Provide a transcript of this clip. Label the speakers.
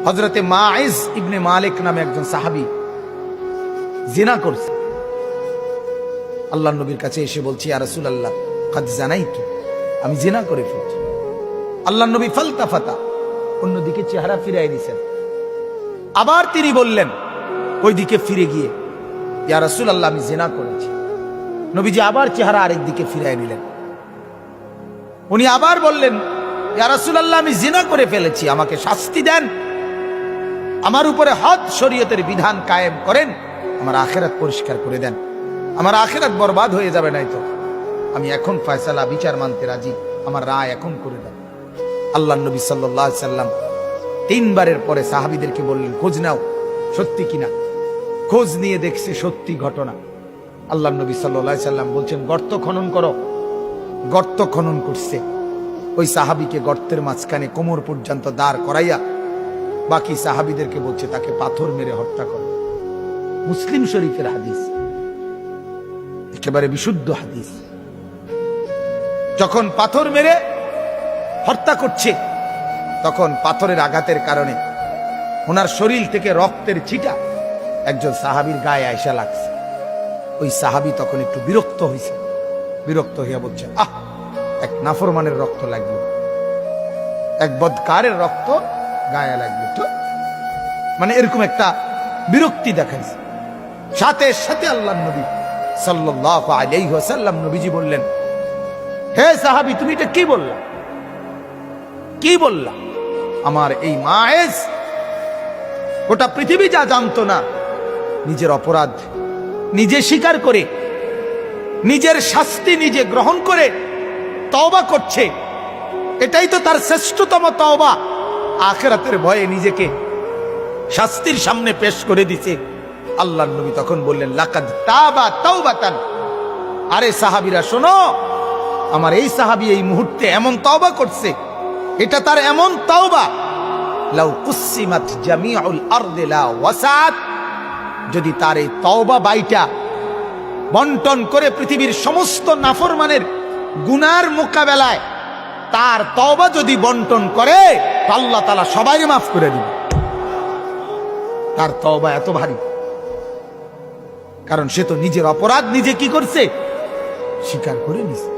Speaker 1: হযরতে মাইজ ইবনে মালিক নামে একজন সাহাবী জিনা করছে। আল্লাহর নবীর কাছে এসে বলছি, ইয়া রাসূলুল্লাহ কাদ জানাইতু, আমি জিনা করে ফেলেছি। আল্লাহর নবী ফালতাফাতা, অন্যদিকে চেহারা ফিরাই দিয়েছেন। আবার তিনি বললেন ওইদিকে ফিরে গিয়ে, ইয়া রাসূলুল্লাহ আমি জিনা করেছি। নবীজি আবার চেহারা আরেক দিকে ফিরাই নিলেন। উনি আবার বললেন, ইয়া রাসূলুল্লাহ আমি জিনা করে ফেলেছি, আমাকে শাস্তি দেন, আমার উপরে হদ শরীয়তের বিধান কায়েম করেন, আমার আখিরাত পরিষ্কার করে দেন, আমার আখিরাত বরবাদ হয়ে যাবে নাই তো। আমি এখন ফয়সালা বিচার মানতে রাজি, আমার রায় এখন করে দেন। আল্লাহর নবী সাল্লাল্লাহু আলাইহি সাল্লাম তিনবারের পরে সাহাবীদেরকে বললেন, খোঁজ নাও সত্যি কিনা। খোঁজ নিয়ে দেখছে সত্যি ঘটনা। আল্লাহর নবী সাল্লাল্লাহু আলাইহি সাল্লাম বলছেন, গর্ত খনন করো। গর্ত খনন করছে। ওই সাহাবীকে গর্তের মাঝখানে কোমর পর্যন্ত দাঁড় করাইয়া বাকি সাহাবীদেরকে বলছে তাকে পাথর মেরে হত্যা করো। মুসলিম শরীফের হাদিস, একেবারে বিশুদ্ধ হাদিস। যখন পাথর মেরে হত্যা করছে, তখন পাথরের আঘাতের কারণে ওনার শরীর থেকে রক্তের ছিটা একজন সাহাবীর গায়ে আয়সা লাগছে। ওই সাহাবী তখন একটু বিরক্ত হয়েছে। বিরক্ত হইয়া বলছে, আহ, এক নাফরমানের রক্ত লাগলো, এক বদকারের রক্ত গায়ে লাগলো, তো মানে এরকম একটা বিরক্তি দেখাইছে। সাথে সাথে আল্লাহর নবী সাল্লাল্লাহু আলাইহি ওয়াসাল্লাম নবীজি বললেন, হে সাহাবী তুমি এটা কি বললা, কি বললা? আমার এই মায়েজ গোটা পৃথিবী যা জানতো না, নিজের অপরাধ নিজে স্বীকার করে, নিজের শাস্তি নিজে গ্রহণ করে তওবা করছে। এটাই তো তার শ্রেষ্ঠতম তওবা। আখিরাতের ভয়ে নিজেকে শাস্তির সামনে পেশ করে দিছে। আল্লাহর নবী তখন বললেন, লাকাদ তাবা তাওবাতান, আরে সাহাবীরা শোনো, আমার এই সাহাবী এই মুহূর্তে এমন তওবা করছে, এটা তার এমন তওবা, লাউ কুসিমাত জামিউল আরদি লা ওয়াসাত, যদি তার এই তওবা বাইটা বন্টন করে পৃথিবীর সমস্ত নাফরমানের গুনার মোকাবেলায় তার তওবা যদি বন্টন করে, আল্লাহ তাআলা সবাইকে মাফ করে দিবে। তার তওবা এত ভারী, কারণ সে তো নিজের অপরাধ নিজে কি করছে, স্বীকার করে নিছে।